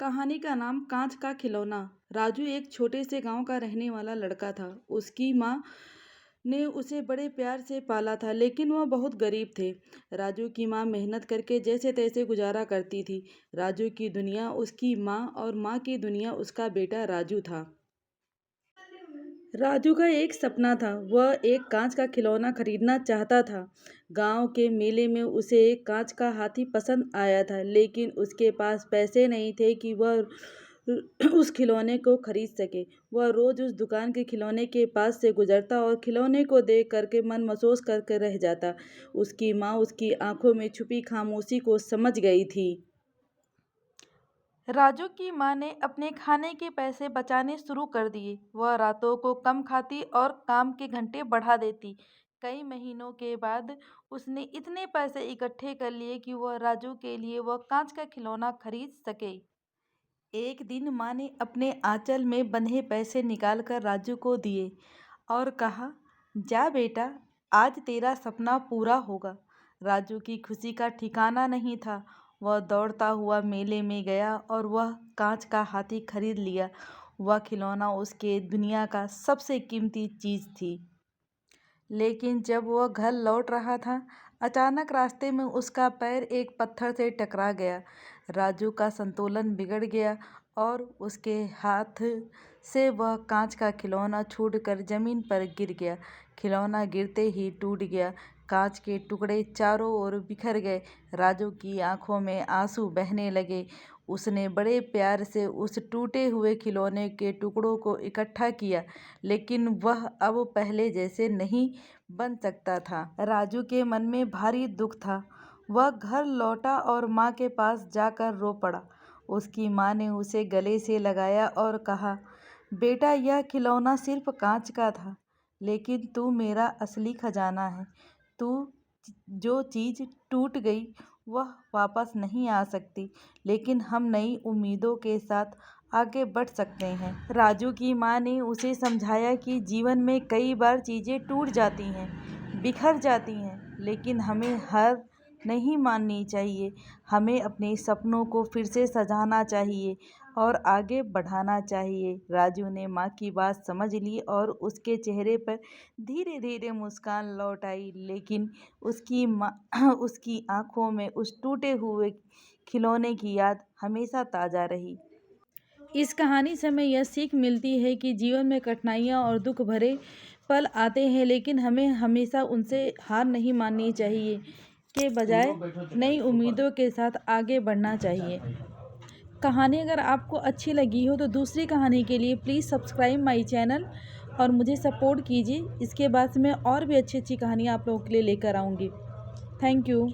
कहानी का नाम कांच का खिलौना। राजू एक छोटे से गांव का रहने वाला लड़का था। उसकी माँ ने उसे बड़े प्यार से पाला था, लेकिन वह बहुत गरीब थे। राजू की माँ मेहनत करके जैसे तैसे गुजारा करती थी। राजू की दुनिया उसकी माँ और माँ की दुनिया उसका बेटा राजू था। राजू का एक सपना था। वह एक कांच का खिलौना खरीदना चाहता था। गांव के मेले में उसे एक कांच का हाथी पसंद आया था, लेकिन उसके पास पैसे नहीं थे कि वह उस खिलौने को खरीद सके। वह रोज उस दुकान के खिलौने के पास से गुजरता और खिलौने को देख करके मन मसोस करके रह जाता। उसकी माँ उसकी आंखों में छुपी खामोशी को समझ गई थी। राजू की माँ ने अपने खाने के पैसे बचाने शुरू कर दिए। वह रातों को कम खाती और काम के घंटे बढ़ा देती। कई महीनों के बाद उसने इतने पैसे इकट्ठे कर लिए कि वह राजू के लिए वह कांच का खिलौना खरीद सके। एक दिन माँ ने अपने आंचल में बंधे पैसे निकालकर राजू को दिए और कहा, जा बेटा, आज तेरा सपना पूरा होगा। राजू की खुशी का ठिकाना नहीं था। वह दौड़ता हुआ मेले में गया और वह कांच का हाथी खरीद लिया। वह खिलौना उसके दुनिया का सबसे कीमती चीज थी। लेकिन जब वह घर लौट रहा था, अचानक रास्ते में उसका पैर एक पत्थर से टकरा गया। राजू का संतुलन बिगड़ गया और उसके हाथ से वह कांच का खिलौना छूटकर जमीन पर गिर गया। खिलौना गिरते ही टूट गया। कांच के टुकड़े चारों ओर बिखर गए। राजू की आंखों में आंसू बहने लगे। उसने बड़े प्यार से उस टूटे हुए खिलौने के टुकड़ों को इकट्ठा किया, लेकिन वह अब पहले जैसे नहीं बन सकता था। राजू के मन में भारी दुख था। वह घर लौटा और माँ के पास जाकर रो पड़ा। उसकी माँ ने उसे गले से लगाया और कहा, बेटा, यह खिलौना सिर्फ कांच का था, लेकिन तू मेरा असली खजाना है। तू जो चीज़ टूट गई वह वापस नहीं आ सकती, लेकिन हम नई उम्मीदों के साथ आगे बढ़ सकते हैं। राजू की माँ ने उसे समझाया कि जीवन में कई बार चीज़ें टूट जाती हैं, बिखर जाती हैं, लेकिन हमें हार नहीं माननी चाहिए। हमें अपने सपनों को फिर से सजाना चाहिए और आगे बढ़ाना चाहिए। राजू ने माँ की बात समझ ली और उसके चेहरे पर धीरे धीरे मुस्कान लौट आई, लेकिन उसकी माँ उसकी आंखों में उस टूटे हुए खिलौने की याद हमेशा ताज़ा रही। इस कहानी से हमें यह सीख मिलती है कि जीवन में कठिनाइयाँ और दुख भरे पल आते हैं, लेकिन हमें हमेशा उनसे हार नहीं माननी चाहिए, के बजाय नई उम्मीदों के साथ आगे बढ़ना चाहिए। कहानी अगर आपको अच्छी लगी हो तो दूसरी कहानी के लिए प्लीज़ सब्सक्राइब माई चैनल और मुझे सपोर्ट कीजिए। इसके बाद से मैं और भी अच्छी अच्छी कहानियाँ आप लोगों के लिए लेकर आऊँगी। Thank you.